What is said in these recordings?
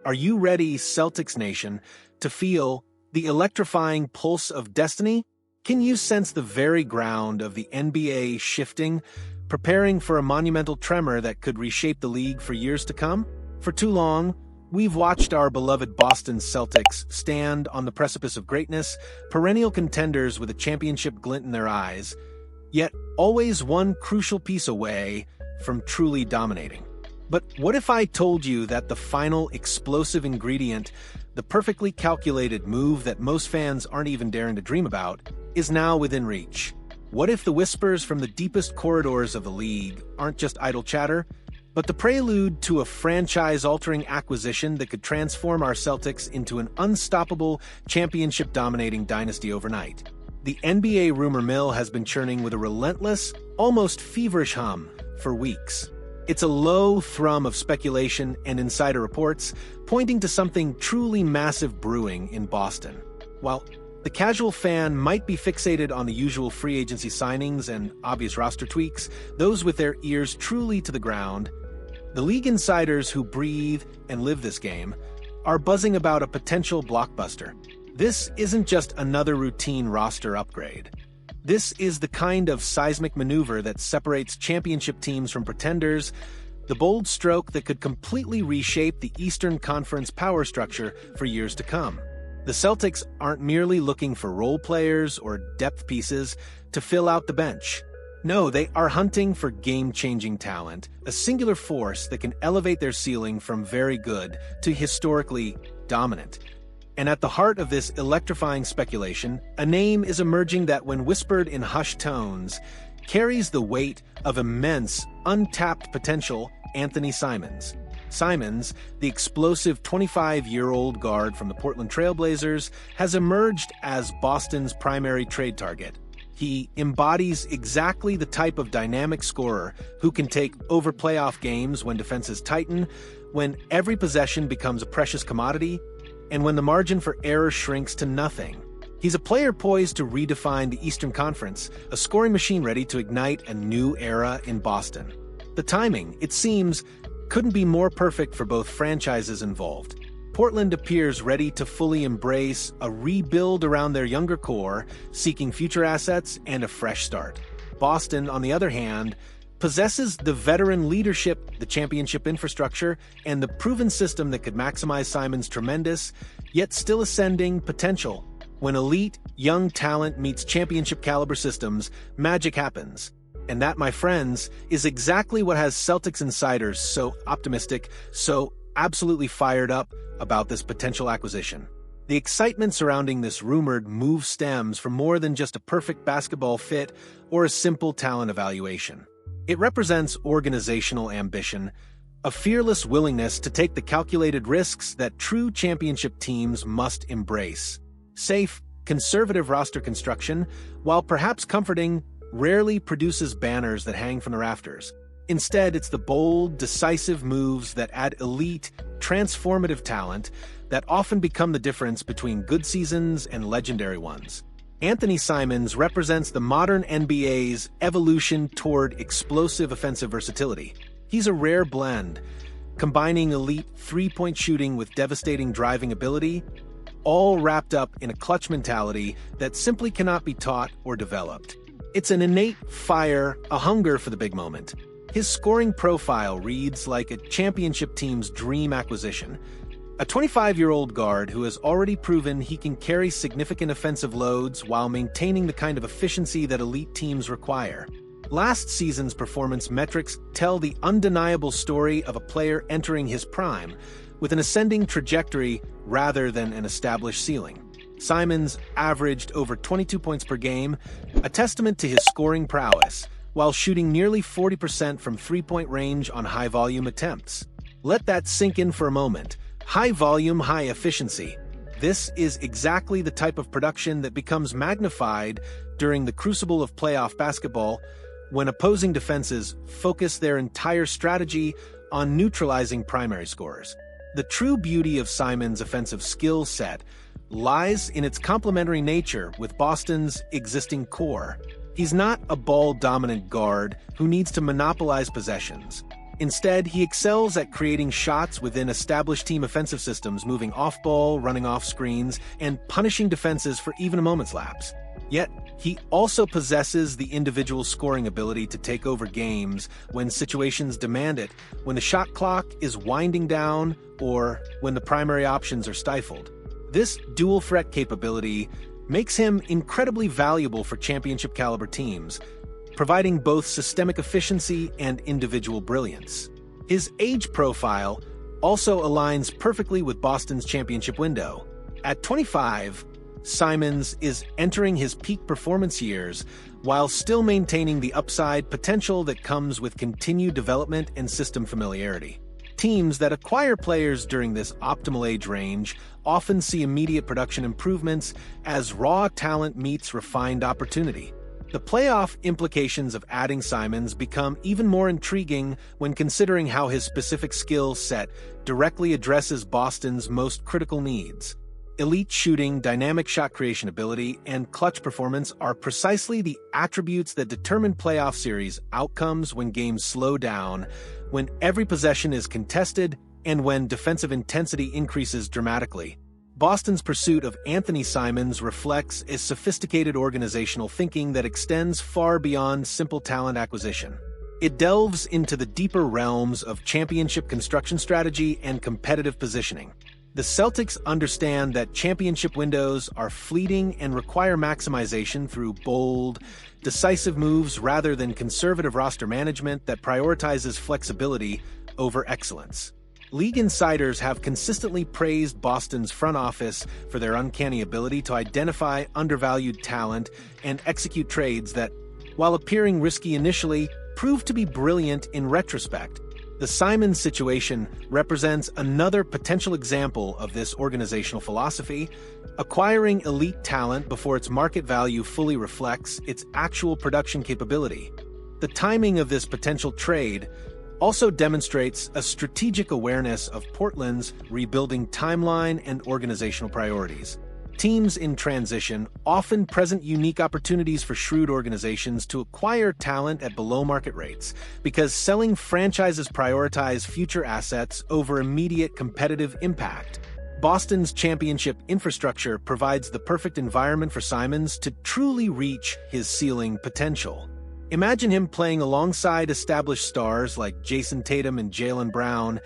Are you ready, Celtics Nation, to feel the electrifying pulse of destiny? Can you sense the very ground of the NBA shifting, preparing for a monumental tremor that could reshape the league for years to come? For too long, we've watched our beloved Boston Celtics stand on the precipice of greatness, perennial contenders with a championship glint in their eyes, yet always one crucial piece away from truly dominating. But what if I told you that the final explosive ingredient, the perfectly calculated move that most fans aren't even daring to dream about, is now within reach? What if the whispers from the deepest corridors of the league aren't just idle chatter, but the prelude to a franchise-altering acquisition that could transform our Celtics into an unstoppable, championship-dominating dynasty overnight? The NBA rumor mill has been churning with a relentless, almost feverish hum for weeks. It's a low thrum of speculation and insider reports pointing to something truly massive brewing in Boston. While the casual fan might be fixated on the usual free agency signings and obvious roster tweaks, those with their ears truly to the ground, the league insiders who breathe and live this game are buzzing about a potential blockbuster. This isn't just another routine roster upgrade. This is the kind of seismic maneuver that separates championship teams from pretenders, the bold stroke that could completely reshape the Eastern Conference power structure for years to come. The Celtics aren't merely looking for role players or depth pieces to fill out the bench. No, they are hunting for game-changing talent, a singular force that can elevate their ceiling from very good to historically dominant. And at the heart of this electrifying speculation, a name is emerging that, when whispered in hushed tones, carries the weight of immense, untapped potential: Anfernee Simons. Simons, the explosive 25-year-old guard from the Portland Trail Blazers, has emerged as Boston's primary trade target. He embodies exactly the type of dynamic scorer who can take over playoff games when defenses tighten, when every possession becomes a precious commodity, and when the margin for error shrinks to nothing. He's a player poised to redefine the Eastern Conference, a scoring machine ready to ignite a new era in Boston. The timing, it seems, couldn't be more perfect for both franchises involved. Portland appears ready to fully embrace a rebuild around their younger core, seeking future assets and a fresh start. Boston, on the other hand, possesses the veteran leadership, the championship infrastructure, and the proven system that could maximize Simons' tremendous, yet still ascending, potential. When elite, young talent meets championship-caliber systems, magic happens. And that, my friends, is exactly what has Celtics insiders so optimistic, so absolutely fired up about this potential acquisition. The excitement surrounding this rumored move stems from more than just a perfect basketball fit or a simple talent evaluation. It represents organizational ambition, a fearless willingness to take the calculated risks that true championship teams must embrace. Safe, conservative roster construction, while perhaps comforting, rarely produces banners that hang from the rafters. Instead, it's the bold, decisive moves that add elite, transformative talent that often become the difference between good seasons and legendary ones. Anfernee Simons represents the modern NBA's evolution toward explosive offensive versatility. He's a rare blend, combining elite three-point shooting with devastating driving ability, all wrapped up in a clutch mentality that simply cannot be taught or developed. It's an innate fire, a hunger for the big moment. His scoring profile reads like a championship team's dream acquisition. A 25-year-old guard who has already proven he can carry significant offensive loads while maintaining the kind of efficiency that elite teams require. Last season's performance metrics tell the undeniable story of a player entering his prime, with an ascending trajectory rather than an established ceiling. Simons averaged over 22 points per game, a testament to his scoring prowess, while shooting nearly 40% from three-point range on high-volume attempts. Let that sink in for a moment. High volume, high efficiency. This is exactly the type of production that becomes magnified during the crucible of playoff basketball, when opposing defenses focus their entire strategy on neutralizing primary scorers. The true beauty of Simons' offensive skill set lies in its complementary nature with Boston's existing core. He's not a ball-dominant guard who needs to monopolize possessions. Instead, he excels at creating shots within established team offensive systems, moving off-ball, running off screens, and punishing defenses for even a moment's lapse. Yet, he also possesses the individual scoring ability to take over games when situations demand it, when the shot clock is winding down, or when the primary options are stifled. This dual-threat capability makes him incredibly valuable for championship-caliber teams, providing both systemic efficiency and individual brilliance. His age profile also aligns perfectly with Boston's championship window. At 25, Simons is entering his peak performance years while still maintaining the upside potential that comes with continued development and system familiarity. Teams that acquire players during this optimal age range often see immediate production improvements as raw talent meets refined opportunity. The playoff implications of adding Simons become even more intriguing when considering how his specific skill set directly addresses Boston's most critical needs. Elite shooting, dynamic shot creation ability, and clutch performance are precisely the attributes that determine playoff series outcomes when games slow down, when every possession is contested, and when defensive intensity increases dramatically. Boston's pursuit of Anfernee Simons reflects a sophisticated organizational thinking that extends far beyond simple talent acquisition. It delves into the deeper realms of championship construction strategy and competitive positioning. The Celtics understand that championship windows are fleeting and require maximization through bold, decisive moves rather than conservative roster management that prioritizes flexibility over excellence. League insiders have consistently praised Boston's front office for their uncanny ability to identify undervalued talent and execute trades that, while appearing risky initially, prove to be brilliant in retrospect. The Simons situation represents another potential example of this organizational philosophy, acquiring elite talent before its market value fully reflects its actual production capability. The timing of this potential trade also demonstrates a strategic awareness of Portland's rebuilding timeline and organizational priorities. Teams in transition often present unique opportunities for shrewd organizations to acquire talent at below-market rates, because selling franchises prioritize future assets over immediate competitive impact. Boston's championship infrastructure provides the perfect environment for Simons to truly reach his ceiling potential. Imagine him playing alongside established stars like Jason Tatum and Jaylen Brown,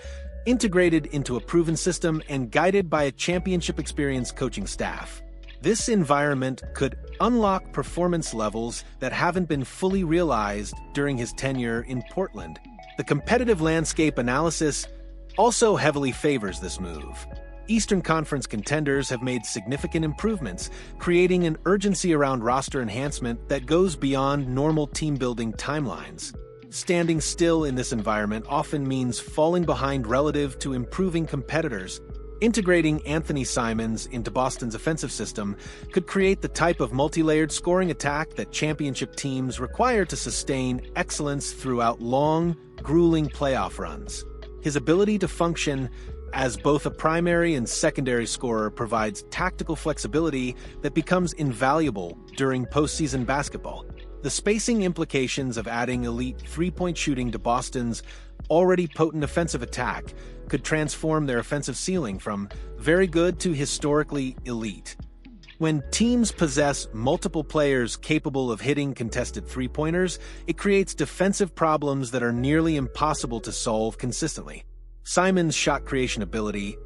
integrated into a proven system and guided by a championship-experienced coaching staff. This environment could unlock performance levels that haven't been fully realized during his tenure in Portland. The competitive landscape analysis also heavily favors this move. Eastern Conference contenders have made significant improvements, creating an urgency around roster enhancement that goes beyond normal team-building timelines. Standing still in this environment often means falling behind relative to improving competitors. Integrating Anfernee Simons into Boston's offensive system could create the type of multi-layered scoring attack that championship teams require to sustain excellence throughout long, grueling playoff runs. His ability to function as both a primary and secondary scorer provides tactical flexibility that becomes invaluable during postseason basketball. The spacing implications of adding elite three-point shooting to Boston's already potent offensive attack could transform their offensive ceiling from very good to historically elite. When teams possess multiple players capable of hitting contested three-pointers, it creates defensive problems that are nearly impossible to solve consistently. Simons' shot creation ability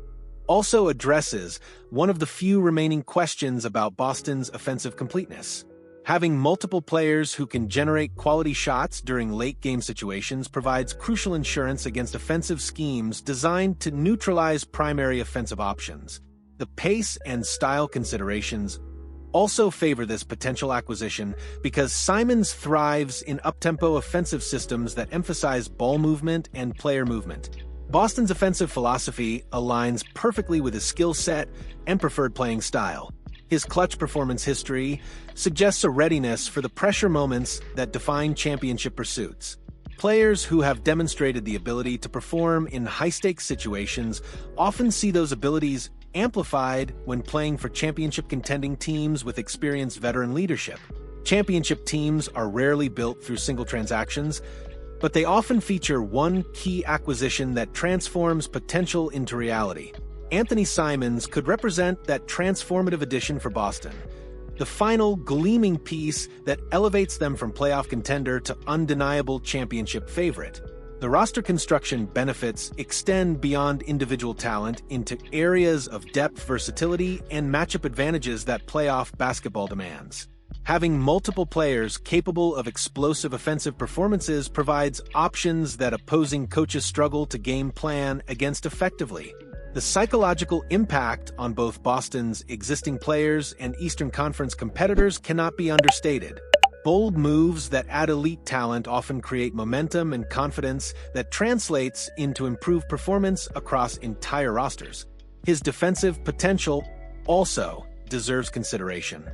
also addresses one of the few remaining questions about Boston's offensive completeness. Having multiple players who can generate quality shots during late-game situations provides crucial insurance against offensive schemes designed to neutralize primary offensive options. The pace and style considerations also favor this potential acquisition because Simons thrives in up-tempo offensive systems that emphasize ball movement and player movement. Boston's offensive philosophy aligns perfectly with his skill set and preferred playing style. His clutch performance history suggests a readiness for the pressure moments that define championship pursuits. Players who have demonstrated the ability to perform in high-stakes situations often see those abilities amplified when playing for championship-contending teams with experienced veteran leadership. Championship teams are rarely built through single transactions. but they often feature one key acquisition that transforms potential into reality. Anfernee Simons could represent that transformative addition for Boston, the final gleaming piece that elevates them from playoff contender to undeniable championship favorite. The roster construction benefits extend beyond individual talent into areas of depth, versatility, and matchup advantages that playoff basketball demands. Having multiple players capable of explosive offensive performances provides options that opposing coaches struggle to game plan against effectively. The psychological impact on both Boston's existing players and Eastern Conference competitors cannot be understated. Bold moves that add elite talent often create momentum and confidence that translates into improved performance across entire rosters. His defensive potential also deserves consideration,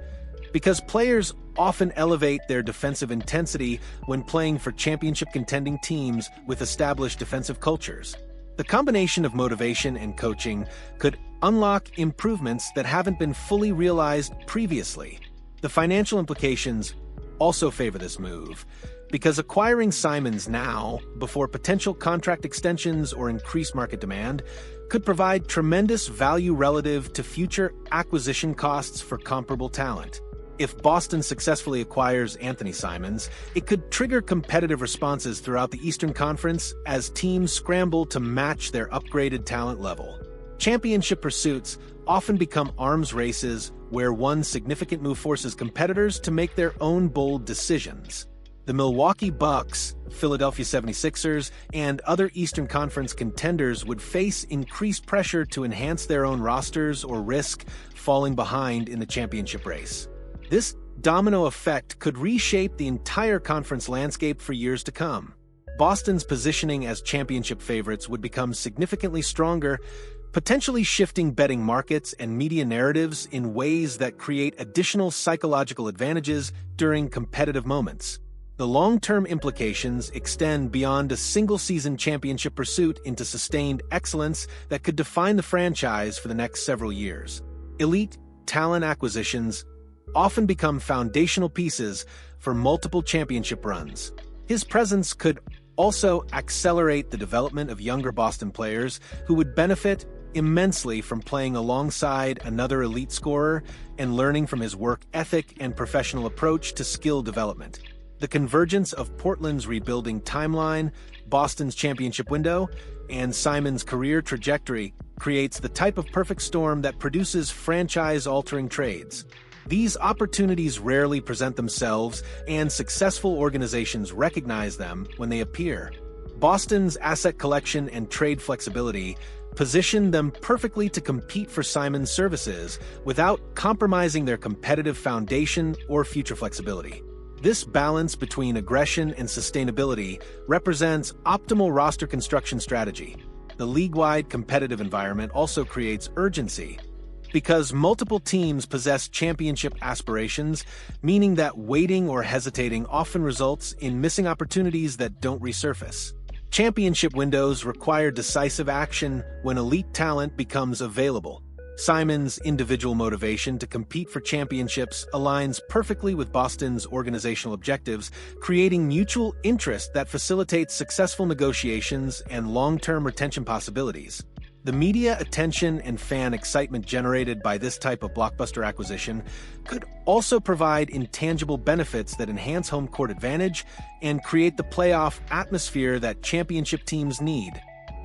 because players often elevate their defensive intensity when playing for championship-contending teams with established defensive cultures. The combination of motivation and coaching could unlock improvements that haven't been fully realized previously. The financial implications also favor this move, because acquiring Simons now, before potential contract extensions or increased market demand, could provide tremendous value relative to future acquisition costs for comparable talent. If Boston successfully acquires Anfernee Simons, it could trigger competitive responses throughout the Eastern Conference as teams scramble to match their upgraded talent level. Championship pursuits often become arms races where one significant move forces competitors to make their own bold decisions. The Milwaukee Bucks, Philadelphia 76ers, and other Eastern Conference contenders would face increased pressure to enhance their own rosters or risk falling behind in the championship race. This domino effect could reshape the entire conference landscape for years to come. Boston's positioning as championship favorites would become significantly stronger, potentially shifting betting markets and media narratives in ways that create additional psychological advantages during competitive moments. The long-term implications extend beyond a single-season championship pursuit into sustained excellence that could define the franchise for the next several years. Elite talent acquisitions often become foundational pieces for multiple championship runs. His presence could also accelerate the development of younger Boston players who would benefit immensely from playing alongside another elite scorer and learning from his work ethic and professional approach to skill development. The convergence of Portland's rebuilding timeline, Boston's championship window, and Simons' career trajectory creates the type of perfect storm that produces franchise-altering trades. These opportunities rarely present themselves, and successful organizations recognize them when they appear. Boston's asset collection and trade flexibility position them perfectly to compete for Simons' services without compromising their competitive foundation or future flexibility. This balance between aggression and sustainability represents optimal roster construction strategy. The league-wide competitive environment also creates urgency, because multiple teams possess championship aspirations, meaning that waiting or hesitating often results in missing opportunities that don't resurface. Championship windows require decisive action when elite talent becomes available. Simons' individual motivation to compete for championships aligns perfectly with Boston's organizational objectives, creating mutual interest that facilitates successful negotiations and long-term retention possibilities. The media attention and fan excitement generated by this type of blockbuster acquisition could also provide intangible benefits that enhance home court advantage and create the playoff atmosphere that championship teams need.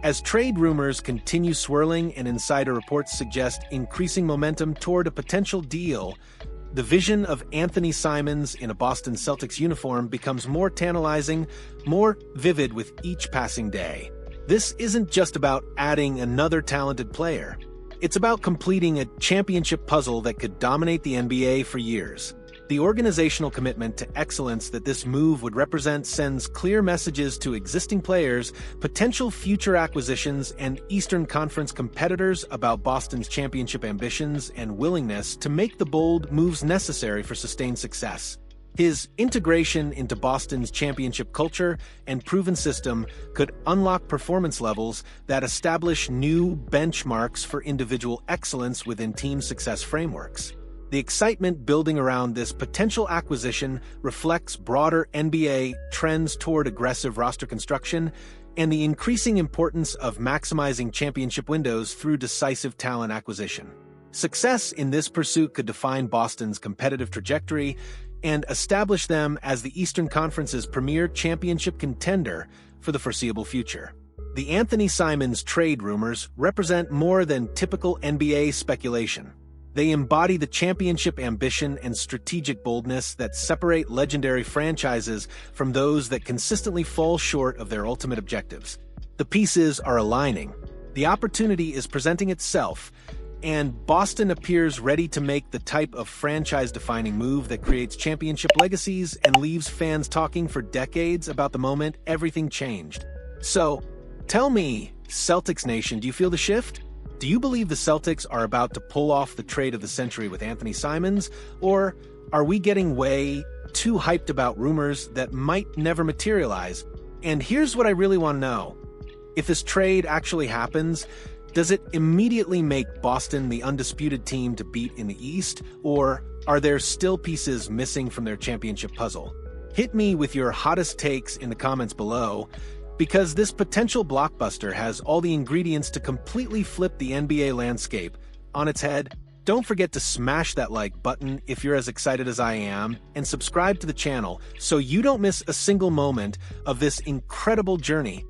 As trade rumors continue swirling and insider reports suggest increasing momentum toward a potential deal, the vision of Anfernee Simons in a Boston Celtics uniform becomes more tantalizing, more vivid with each passing day. This isn't just about adding another talented player. It's about completing a championship puzzle that could dominate the NBA for years. The organizational commitment to excellence that this move would represent sends clear messages to existing players, potential future acquisitions, and Eastern Conference competitors about Boston's championship ambitions and willingness to make the bold moves necessary for sustained success. His integration into Boston's championship culture and proven system could unlock performance levels that establish new benchmarks for individual excellence within team success frameworks. The excitement building around this potential acquisition reflects broader NBA trends toward aggressive roster construction and the increasing importance of maximizing championship windows through decisive talent acquisition. Success in this pursuit could define Boston's competitive trajectory and establish them as the Eastern Conference's premier championship contender for the foreseeable future. The Anfernee Simons trade rumors represent more than typical NBA speculation. They embody the championship ambition and strategic boldness that separate legendary franchises from those that consistently fall short of their ultimate objectives. The pieces are aligning. The opportunity is presenting itself, and Boston appears ready to make the type of franchise-defining move that creates championship legacies and leaves fans talking for decades about the moment everything changed. So, tell me, Celtics Nation, do you feel the shift? Do you believe the Celtics are about to pull off the trade of the century with Anfernee Simons, or are we getting way too hyped about rumors that might never materialize? And here's what I really want to know. If this trade actually happens, does it immediately make Boston the undisputed team to beat in the East, or are there still pieces missing from their championship puzzle? Hit me with your hottest takes in the comments below, because this potential blockbuster has all the ingredients to completely flip the NBA landscape on its head. Don't forget to smash that like button if you're as excited as I am, and subscribe to the channel so you don't miss a single moment of this incredible journey.